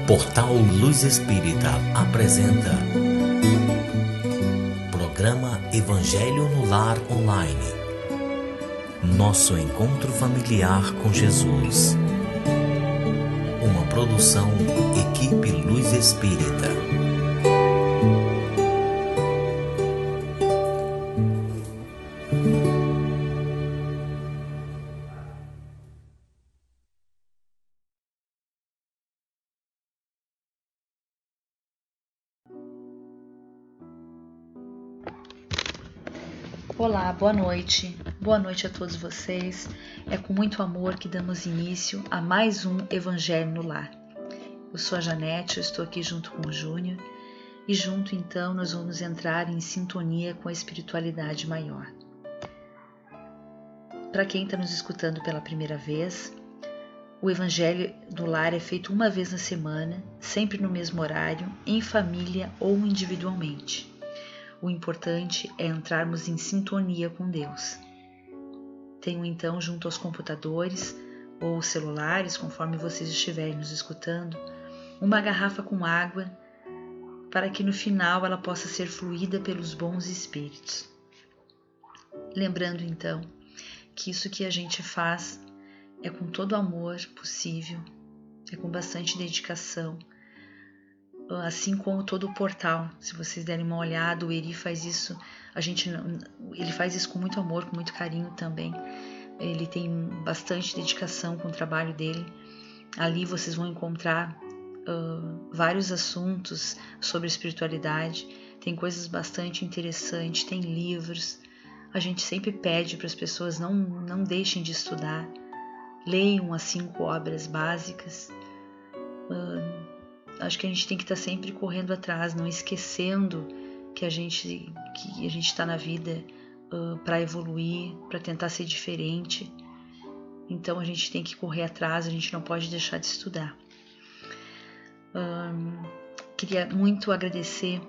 Portal Luz Espírita apresenta Programa Evangelho no Lar Online. Nosso encontro familiar com Jesus. Uma produção Equipe Luz Espírita. Olá, boa noite. Boa noite a todos vocês. É com muito amor que damos início a mais um Evangelho no Lar. Eu sou a Janete, eu estou aqui junto com o Júnior e junto então nós vamos entrar em sintonia com a espiritualidade maior. Para quem está nos escutando pela primeira vez, o Evangelho do Lar é feito uma vez na semana, sempre no mesmo horário, em família ou individualmente. O importante é entrarmos em sintonia com Deus. Tenho então junto aos computadores ou celulares, conforme vocês estiverem nos escutando, uma garrafa com água para que no final ela possa ser fluída pelos bons espíritos. Lembrando então que isso que a gente faz é com todo o amor possível, é com bastante dedicação, assim como todo o portal. Se vocês derem uma olhada, o Eri faz isso, ele faz isso com muito amor, com muito carinho também. Ele tem bastante dedicação com o trabalho dele. Ali vocês vão encontrar vários assuntos sobre espiritualidade, tem coisas bastante interessantes, tem livros. A gente sempre pede para as pessoas não deixem de estudar, leiam as 5 obras básicas. Acho que a gente tem que estar sempre correndo atrás, não esquecendo que a gente está na vida para evoluir, para tentar ser diferente. Então a gente tem que correr atrás, a gente não pode deixar de estudar. Queria muito agradecer,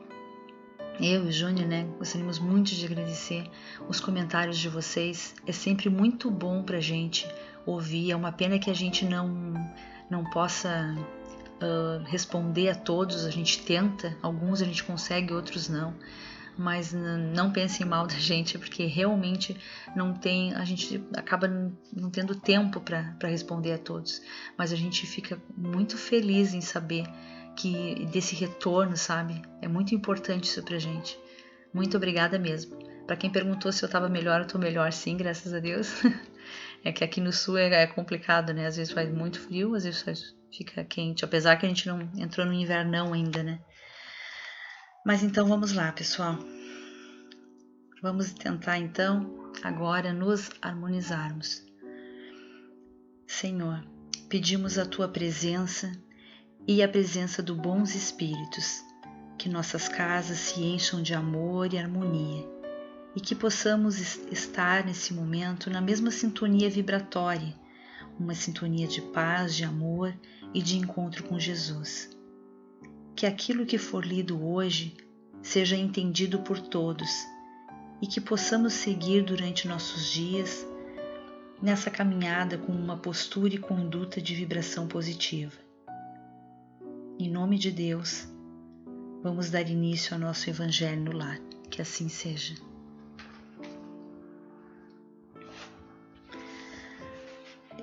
eu e o Júnior, gostaríamos muito de agradecer os comentários de vocês. É sempre muito bom para a gente ouvir. É uma pena que a gente não possa responder a todos. A gente tenta, alguns a gente consegue, outros não, mas não pensem mal da gente, porque realmente a gente acaba não tendo tempo para responder a todos, mas a gente fica muito feliz em saber que desse retorno, sabe? É muito importante isso pra gente. Muito obrigada mesmo. Para quem perguntou se eu estava melhor, eu tô melhor sim, graças a Deus. É que aqui no sul é complicado, né? Às vezes faz muito frio, às vezes fica quente, apesar que a gente não entrou no invernão ainda, né? Mas então vamos lá, pessoal. Vamos tentar então agora nos harmonizarmos. Senhor, pedimos a Tua presença e a presença dos bons espíritos, que nossas casas se encham de amor e harmonia e que possamos estar nesse momento na mesma sintonia vibratória, uma sintonia de paz, de amor e de encontro com Jesus. Que aquilo que for lido hoje seja entendido por todos e que possamos seguir durante nossos dias nessa caminhada com uma postura e conduta de vibração positiva. Em nome de Deus, vamos dar início ao nosso Evangelho no Lar. Que assim seja.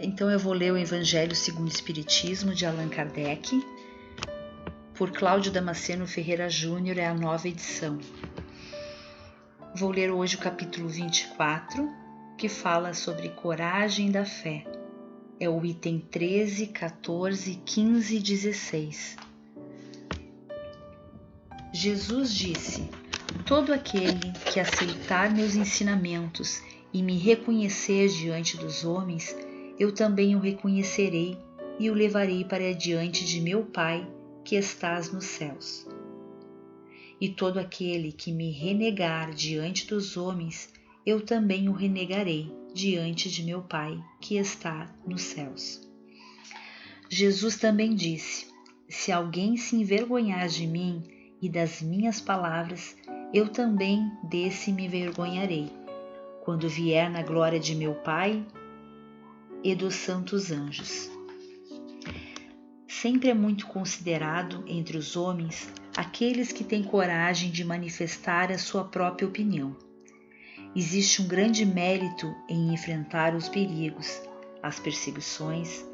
Então eu vou ler o Evangelho segundo o Espiritismo de Allan Kardec, por Cláudio Damasceno Ferreira Júnior, é a nova edição. Vou ler hoje o capítulo 24, que fala sobre coragem da fé. É o item 13, 14, 15 e 16. Jesus disse: todo aquele que aceitar meus ensinamentos e me reconhecer diante dos homens, eu também o reconhecerei e o levarei para diante de meu Pai que estás nos céus. E todo aquele que me renegar diante dos homens, eu também o renegarei diante de meu Pai que está nos céus. Jesus também disse: se alguém se envergonhar de mim e das minhas palavras, eu também desse me envergonharei, quando vier na glória de meu Pai e dos santos anjos. Sempre é muito considerado entre os homens aqueles que têm coragem de manifestar a sua própria opinião. Existe um grande mérito em enfrentar os perigos, as perseguições,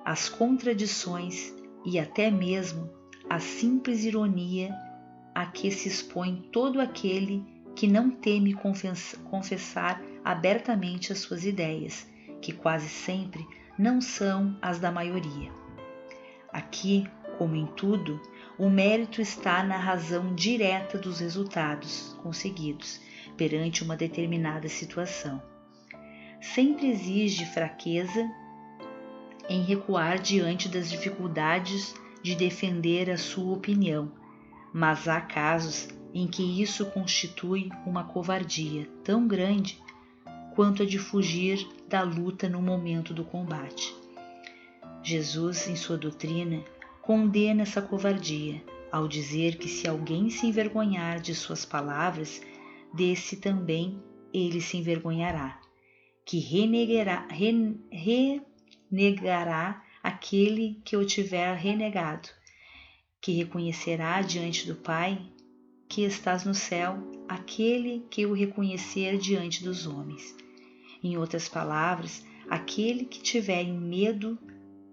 as contradições e até mesmo a simples ironia a que se expõe todo aquele que não teme confessar abertamente as suas ideias, que quase sempre não são as da maioria. Aqui, como em tudo, o mérito está na razão direta dos resultados conseguidos perante uma determinada situação. Sempre exige fraqueza em recuar diante das dificuldades de defender a sua opinião, mas há casos em que isso constitui uma covardia tão grande quanto a de fugir da luta no momento do combate. Jesus, em sua doutrina, condena essa covardia ao dizer que se alguém se envergonhar de suas palavras, desse também ele se envergonhará, que renegará aquele que o tiver renegado, que reconhecerá diante do Pai que estás no céu aquele que o reconhecer diante dos homens. Em outras palavras, aquele que tiver medo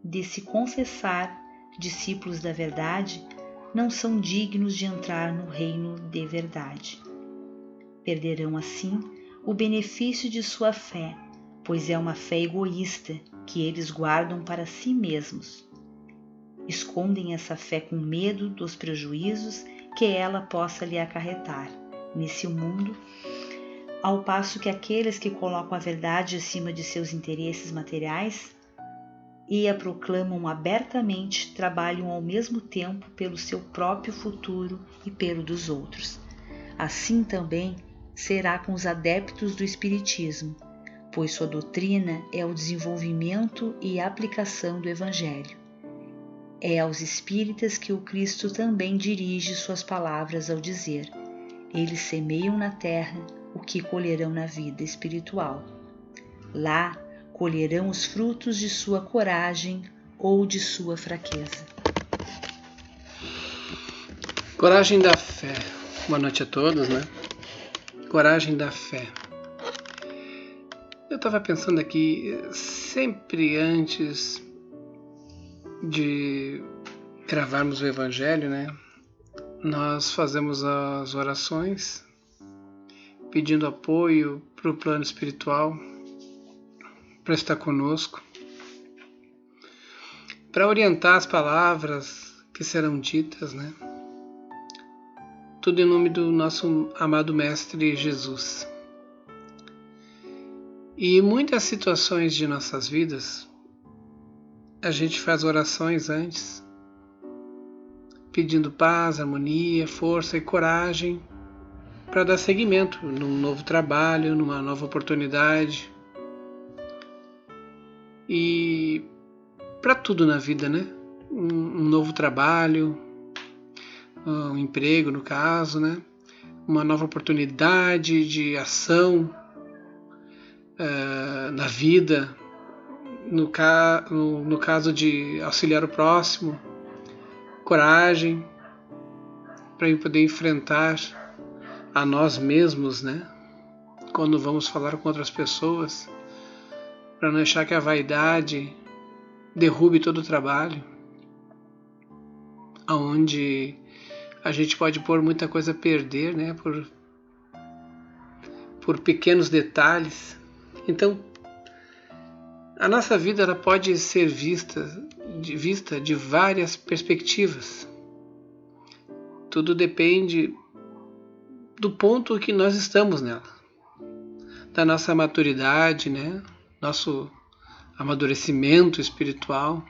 de se confessar discípulos da verdade não são dignos de entrar no reino de verdade. Perderão assim o benefício de sua fé, pois é uma fé egoísta que eles guardam para si mesmos. Escondem essa fé com medo dos prejuízos que ela possa lhe acarretar nesse mundo, ao passo que aqueles que colocam a verdade acima de seus interesses materiais e a proclamam abertamente trabalham ao mesmo tempo pelo seu próprio futuro e pelo dos outros. Assim também será com os adeptos do Espiritismo, pois sua doutrina é o desenvolvimento e aplicação do Evangelho. É aos espíritas que o Cristo também dirige suas palavras ao dizer: eles semeiam na terra o que colherão na vida espiritual. Lá colherão os frutos de sua coragem ou de sua fraqueza. Coragem da fé. Boa noite a todos, né? Coragem da fé. Eu estava pensando aqui, sempre antes de gravarmos o Evangelho, né? Nós fazemos as orações pedindo apoio para o plano espiritual, para estar conosco, para orientar as palavras que serão ditas, né? Tudo em nome do nosso amado Mestre Jesus. E em muitas situações de nossas vidas, a gente faz orações antes, pedindo paz, harmonia, força e coragem para dar seguimento num novo trabalho, numa nova oportunidade e para tudo na vida, né? Um novo trabalho, um emprego no caso, né? Uma nova oportunidade de ação na vida, no caso de auxiliar o próximo, coragem para poder enfrentar a nós mesmos, né? Quando vamos falar com outras pessoas, para não deixar que a vaidade derrube todo o trabalho, aonde a gente pode pôr muita coisa a perder, né? Por pequenos detalhes. Então, a nossa vida ela pode ser vista de várias perspectivas. Tudo depende do ponto que nós estamos nela, da nossa maturidade, né? Nosso amadurecimento espiritual,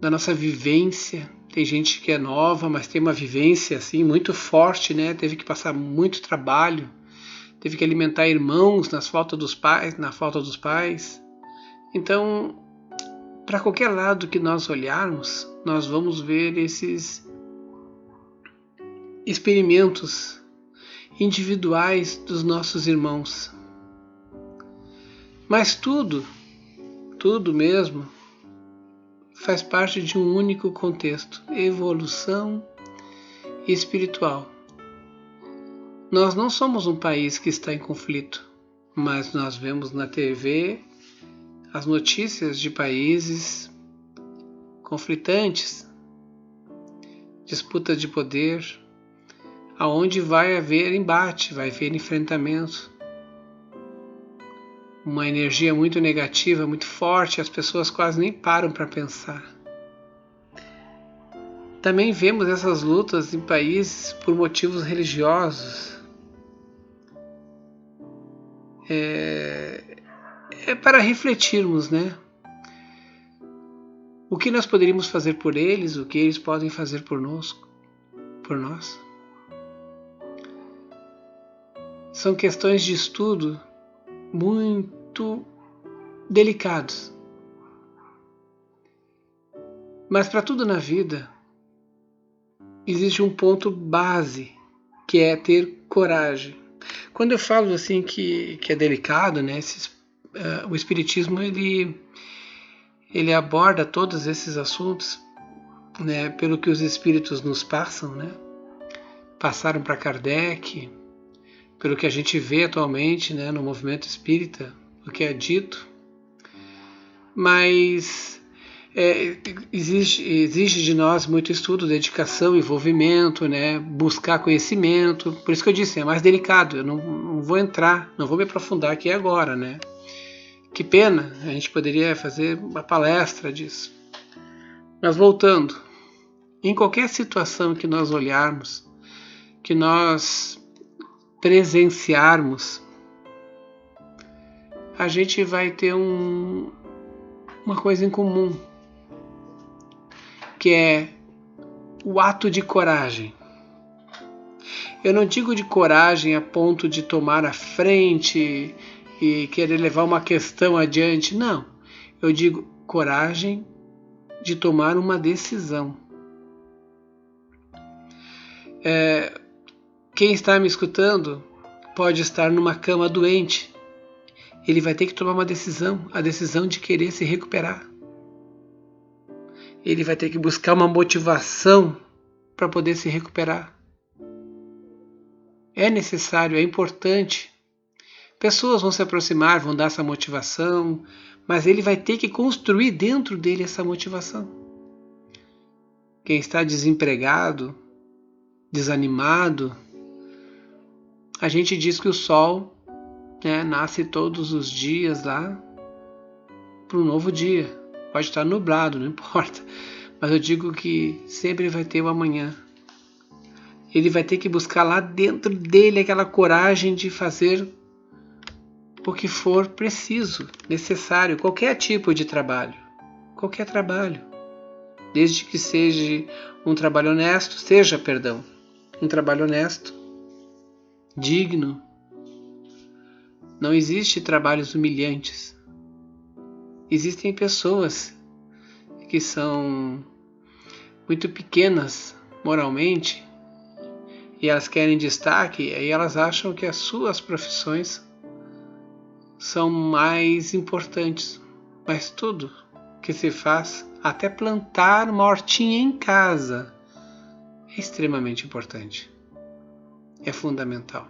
da nossa vivência. Tem gente que é nova, mas tem uma vivência assim muito forte, né? Teve que passar muito trabalho, teve que alimentar irmãos na falta dos pais. Então, para qualquer lado que nós olharmos, nós vamos ver esses experimentos individuais dos nossos irmãos. Mas tudo mesmo, faz parte de um único contexto: evolução espiritual. Nós não somos um país que está em conflito, mas nós vemos na TV as notícias de países conflitantes, disputa de poder, aonde vai haver embate, vai haver enfrentamento, uma energia muito negativa, muito forte, as pessoas quase nem param para pensar. Também vemos essas lutas em países por motivos religiosos. É para refletirmos, né? O que nós poderíamos fazer por eles, o que eles podem fazer por nós. São questões de estudo muito delicados. Mas para tudo na vida, existe um ponto base, que é ter coragem. Quando eu falo assim que é delicado, né, o Espiritismo ele aborda todos esses assuntos, né, pelo que os Espíritos nos passam, né, passaram para Kardec, pelo que a gente vê atualmente, né, no movimento espírita, o que é dito, mas exige de nós muito estudo, dedicação, envolvimento, né, buscar conhecimento. Por isso que eu disse, é mais delicado. Eu não vou entrar, não vou me aprofundar aqui agora, né? Que pena, a gente poderia fazer uma palestra disso. Mas voltando, em qualquer situação que nós olharmos, que nós presenciarmos, a gente vai ter uma coisa em comum, que é o ato de coragem. Eu não digo de coragem a ponto de tomar a frente e querer levar uma questão adiante, não. Eu digo coragem de tomar uma decisão. Quem está me escutando pode estar numa cama doente. Ele vai ter que tomar uma decisão, a decisão de querer se recuperar. Ele vai ter que buscar uma motivação para poder se recuperar. É necessário, é importante. Pessoas vão se aproximar, vão dar essa motivação, mas ele vai ter que construir dentro dele essa motivação. Quem está desempregado, desanimado, a gente diz que o sol, né, nasce todos os dias lá para um novo dia. Pode estar nublado, não importa. Mas eu digo que sempre vai ter o amanhã. Ele vai ter que buscar lá dentro dele aquela coragem de fazer o que for preciso, necessário, qualquer tipo de trabalho. Qualquer trabalho. Desde que seja um trabalho honesto, um trabalho honesto, digno. Não existe trabalhos humilhantes. Existem pessoas que são muito pequenas moralmente e elas querem destaque, e aí elas acham que as suas profissões são mais importantes. Mas tudo que se faz, até plantar uma hortinha em casa, é extremamente importante. É fundamental.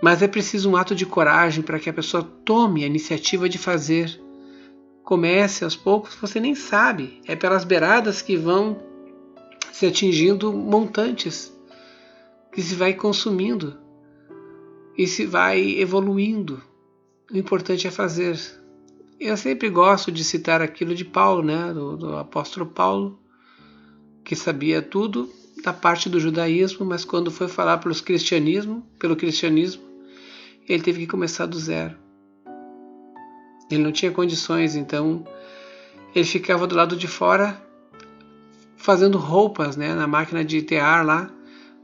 Mas é preciso um ato de coragem para que a pessoa tome a iniciativa de fazer. Comece aos poucos, você nem sabe. É pelas beiradas que vão se atingindo montantes, que se vai consumindo e se vai evoluindo. O importante é fazer. Eu sempre gosto de citar aquilo de Paulo, né, do apóstolo Paulo, que sabia tudo da parte do judaísmo, mas quando foi falar pelo cristianismo, ele teve que começar do zero. Ele não tinha condições, então ele ficava do lado de fora fazendo roupas, né, na máquina de tear lá,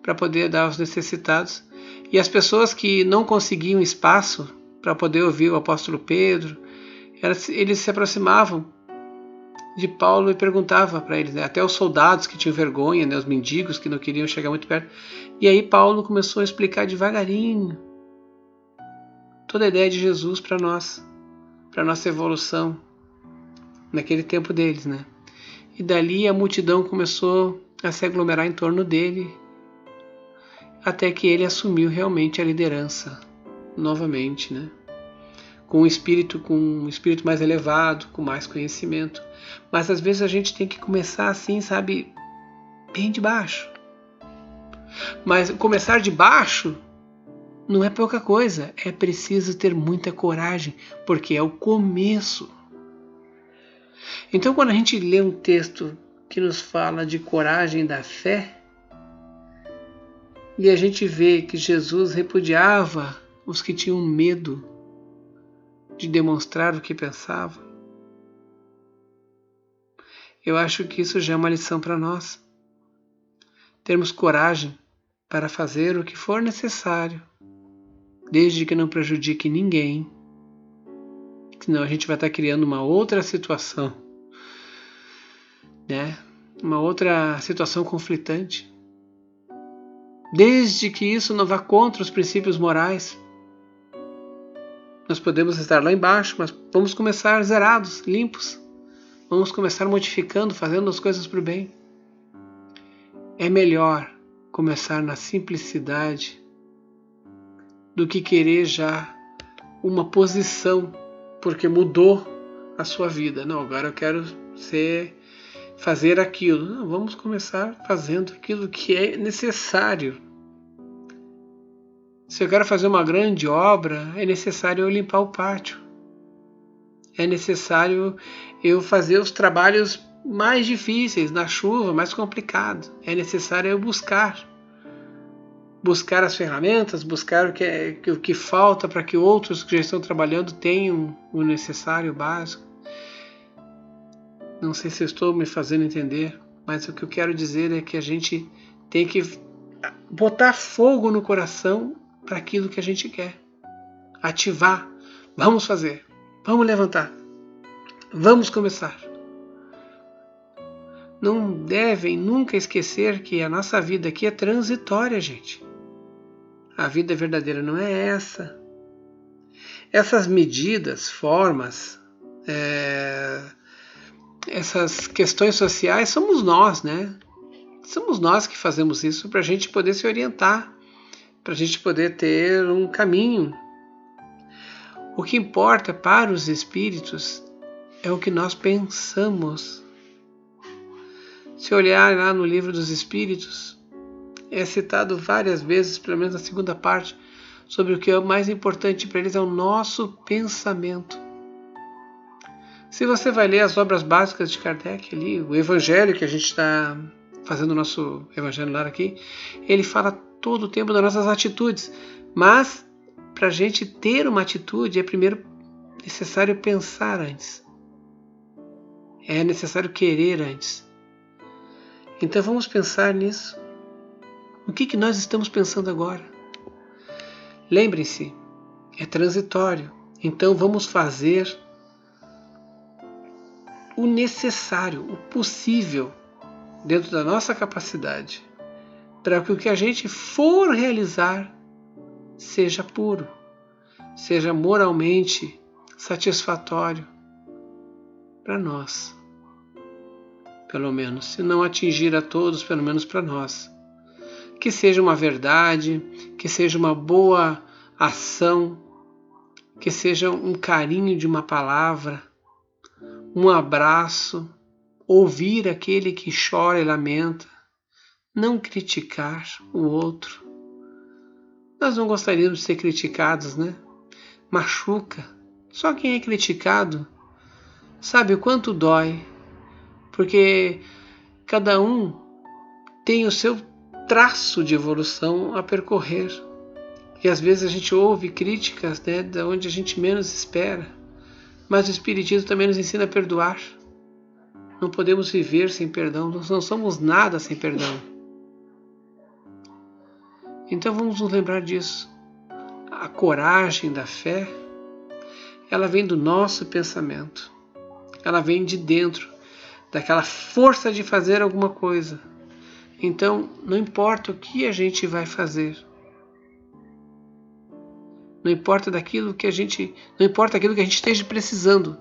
para poder dar aos necessitados. E as pessoas que não conseguiam espaço para poder ouvir o apóstolo Pedro, eles se aproximavam de Paulo e perguntavam para eles, né, até os soldados que tinham vergonha, né, os mendigos que não queriam chegar muito perto. E aí Paulo começou a explicar devagarinho toda a ideia de Jesus para nós, para nossa evolução, naquele tempo deles, né? E dali a multidão começou a se aglomerar em torno dele, até que ele assumiu realmente a liderança novamente, né? Com um espírito mais elevado, com mais conhecimento. Mas às vezes a gente tem que começar assim, sabe, bem de baixo. Mas começar de baixo não é pouca coisa, é preciso ter muita coragem, porque é o começo. Então, quando a gente lê um texto que nos fala de coragem da fé, e a gente vê que Jesus repudiava os que tinham medo de demonstrar o que pensava, eu acho que isso já é uma lição para nós. Termos coragem para fazer o que for necessário, desde que não prejudique ninguém, senão a gente vai estar criando uma outra situação, né? Uma outra situação conflitante. Desde que isso não vá contra os princípios morais. Nós podemos estar lá embaixo, mas vamos começar zerados, limpos. Vamos começar modificando, fazendo as coisas para o bem. É melhor começar na simplicidade do que querer já uma posição, porque mudou a sua vida. Não, agora eu quero fazer aquilo. Não, vamos começar fazendo aquilo que é necessário. Se eu quero fazer uma grande obra, é necessário eu limpar o pátio. É necessário eu fazer os trabalhos mais difíceis, na chuva, mais complicado. É necessário eu buscar as ferramentas, buscar o que falta para que outros que já estão trabalhando tenham o necessário, o básico. Não sei se eu estou me fazendo entender, mas o que eu quero dizer é que a gente tem que botar fogo no coração para aquilo que a gente quer. Ativar. Vamos fazer. Vamos levantar. Vamos começar. Não devem nunca esquecer que a nossa vida aqui é transitória, gente. A vida verdadeira não é essa. Essas medidas, formas, essas questões sociais somos nós, né? Somos nós que fazemos isso para a gente poder se orientar, para a gente poder ter um caminho. O que importa para os espíritos é o que nós pensamos. Se olhar lá no livro dos Espíritos, é citado várias vezes, pelo menos na segunda parte, sobre o que é o mais importante para eles é o nosso pensamento. Se você vai ler as obras básicas de Kardec ali, o Evangelho que a gente está fazendo o nosso Evangelho lá aqui, ele fala todo o tempo das nossas atitudes, mas para a gente ter uma atitude é primeiro necessário pensar antes. É necessário querer antes. Então vamos pensar nisso. O que nós estamos pensando agora? Lembrem-se, é transitório. Então vamos fazer o necessário, o possível, dentro da nossa capacidade, para que o que a gente for realizar seja puro, seja moralmente satisfatório para nós. Pelo menos, se não atingir a todos, pelo menos para nós. Que seja uma verdade, que seja uma boa ação, que seja um carinho de uma palavra, um abraço, ouvir aquele que chora e lamenta, não criticar o outro. Nós não gostaríamos de ser criticados, né? Machuca. Só quem é criticado sabe o quanto dói, porque cada um tem o seu traço de evolução a percorrer. E às vezes a gente ouve críticas, né, de onde a gente menos espera. Mas o Espiritismo também nos ensina a perdoar. Não podemos viver sem perdão, nós não somos nada sem perdão. Então vamos nos lembrar disso. A coragem da fé, ela vem do nosso pensamento. Ela vem de dentro, daquela força de fazer alguma coisa. Então, não importa o que a gente vai fazer. Não importa aquilo que a gente esteja precisando.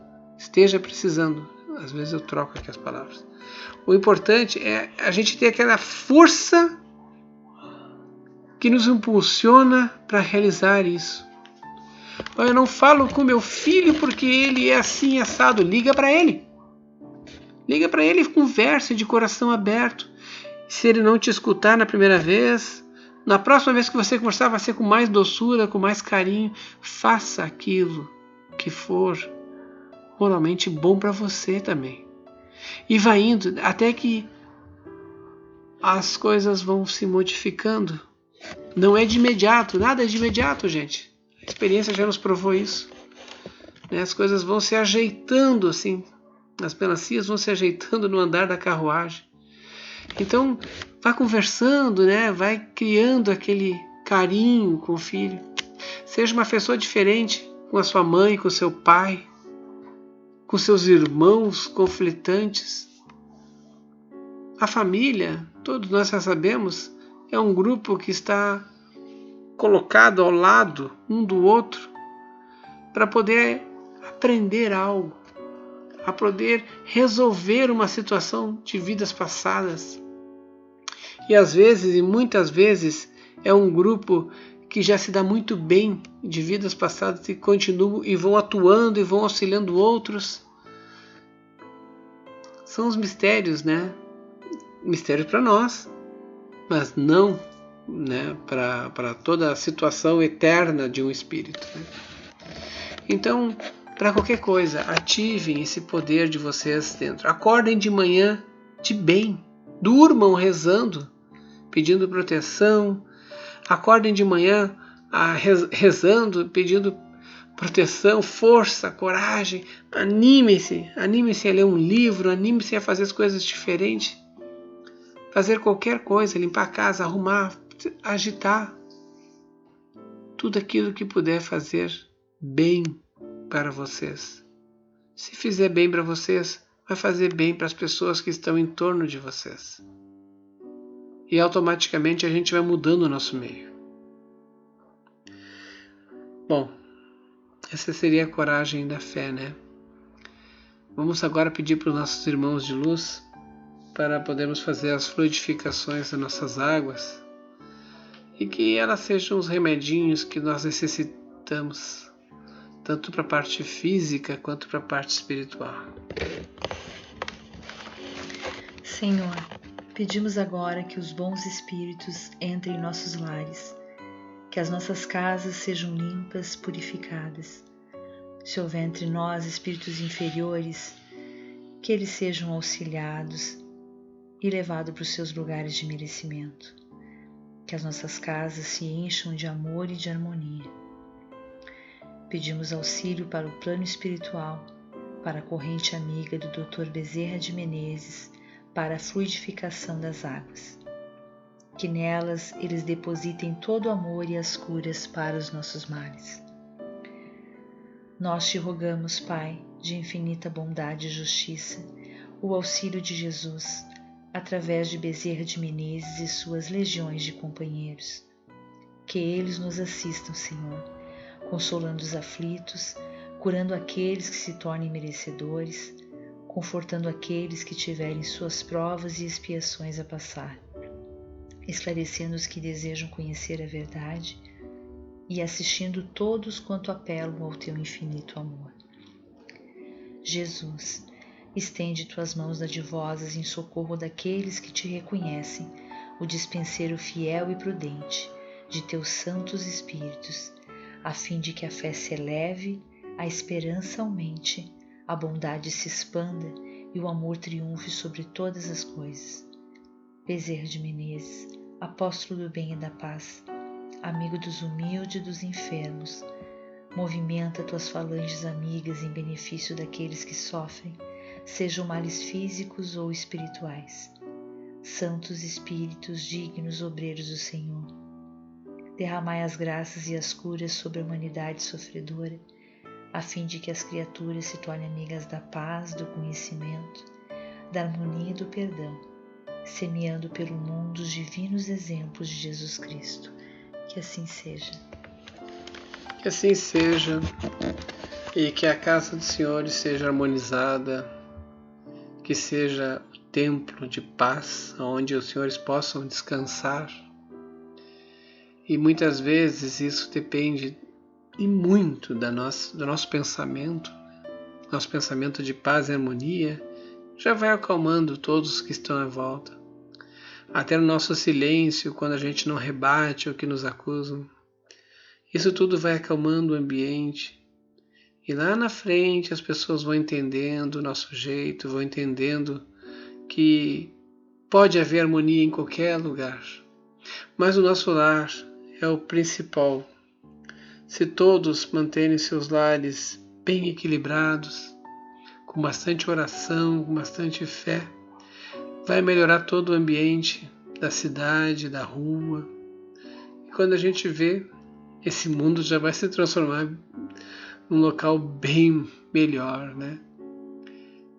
Às vezes eu troco aqui as palavras. O importante é a gente ter aquela força que nos impulsiona para realizar isso. Eu não falo com meu filho porque ele é assim assado. Liga para ele. Liga para ele e converse de coração aberto. Se ele não te escutar na primeira vez, na próxima vez que você conversar, vai ser com mais doçura, com mais carinho. Faça aquilo que for moralmente bom para você também. E vai indo até que as coisas vão se modificando. Não é de imediato, nada é de imediato, gente. A experiência já nos provou isso. As coisas vão se ajeitando assim, as melancias vão se ajeitando no andar da carruagem. Então, vai conversando, vai criando aquele carinho com o filho. Seja uma pessoa diferente com a sua mãe, com o seu pai, com seus irmãos conflitantes. A família, todos nós já sabemos, é um grupo que está colocado ao lado um do outro para poder aprender algo, a poder resolver uma situação de vidas passadas. E às vezes, e muitas vezes, é um grupo que já se dá muito bem de vidas passadas e continuam e vão atuando e vão auxiliando outros. São os mistérios, Mistérios para nós, mas não para toda a situação eterna de um espírito. Então, para qualquer coisa, ativem esse poder de vocês dentro. Acordem de manhã de bem, durmam rezando, pedindo proteção. Acordem de manhã rezando, pedindo proteção, força, coragem. Animem-se a ler um livro, animem-se a fazer as coisas diferentes. Fazer qualquer coisa, limpar a casa, arrumar, agitar. Tudo aquilo que puder fazer bem para vocês. Se fizer bem para vocês, vai fazer bem para as pessoas que estão em torno de vocês. E automaticamente a gente vai mudando o nosso meio. Bom, essa seria a coragem da fé, Vamos agora pedir para os nossos irmãos de luz para podermos fazer as fluidificações das nossas águas e que elas sejam os remedinhos que nós necessitamos, tanto para a parte física quanto para a parte espiritual. Senhor, pedimos agora que os bons espíritos entrem em nossos lares, que as nossas casas sejam limpas, purificadas. Se houver entre nós espíritos inferiores, que eles sejam auxiliados e levados para os seus lugares de merecimento. Que as nossas casas se encham de amor e de harmonia. Pedimos auxílio para o plano espiritual, para a corrente amiga do Dr. Bezerra de Menezes, para a fluidificação das águas. Que nelas eles depositem todo o amor e as curas para os nossos males. Nós te rogamos, Pai, de infinita bondade e justiça, o auxílio de Jesus, através de Bezerra de Menezes e suas legiões de companheiros. Que eles nos assistam, Senhor, consolando os aflitos, curando aqueles que se tornem merecedores, confortando aqueles que tiverem suas provas e expiações a passar, esclarecendo os que desejam conhecer a verdade e assistindo todos quanto apelam ao teu infinito amor. Jesus, estende tuas mãos dadivosas em socorro daqueles que te reconhecem, o dispenseiro fiel e prudente de teus santos espíritos, a fim de que a fé se eleve, a esperança aumente, a bondade se expanda e o amor triunfe sobre todas as coisas. Bezerra de Menezes, apóstolo do bem e da paz, amigo dos humildes e dos enfermos, movimenta tuas falanges amigas em benefício daqueles que sofrem, sejam males físicos ou espirituais. Santos Espíritos, dignos obreiros do Senhor, derramai as graças e as curas sobre a humanidade sofredora, a fim de que as criaturas se tornem amigas da paz, do conhecimento, da harmonia e do perdão, semeando pelo mundo os divinos exemplos de Jesus Cristo. Que assim seja. Que assim seja, e que a casa do Senhor seja harmonizada, que seja o templo de paz, onde os senhores possam descansar. E muitas vezes isso depende e muito do nosso pensamento. Nosso pensamento de paz e harmonia já vai acalmando todos que estão à volta. Até no nosso silêncio, quando a gente não rebate o que nos acusam. Isso tudo vai acalmando o ambiente. E lá na frente as pessoas vão entendendo o nosso jeito, vão entendendo que pode haver harmonia em qualquer lugar. Mas o nosso lar é o principal. Se todos manterem seus lares bem equilibrados, com bastante oração, com bastante fé, vai melhorar todo o ambiente da cidade, da rua. E quando a gente vê, esse mundo já vai se transformar num local bem melhor, né?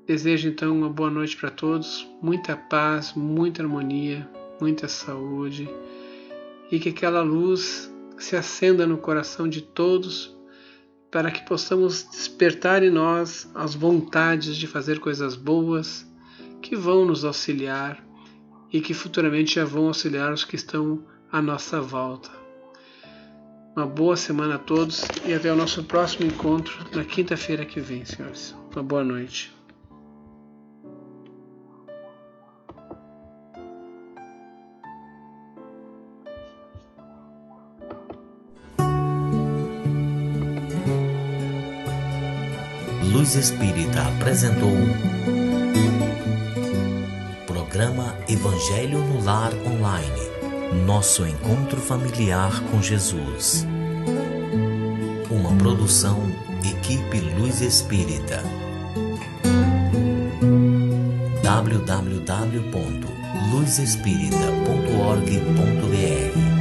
Desejo então uma boa noite para todos, muita paz, muita harmonia, muita saúde, e que aquela luz se acenda no coração de todos, para que possamos despertar em nós as vontades de fazer coisas boas que vão nos auxiliar e que futuramente já vão auxiliar os que estão à nossa volta. Uma boa semana a todos e até o nosso próximo encontro na quinta-feira que vem, senhores. Uma boa noite. Luz Espírita apresentou Programa Evangelho no Lar Online. Nosso encontro familiar com Jesus. Uma produção Equipe Luz Espírita. www.luzespirita.org.br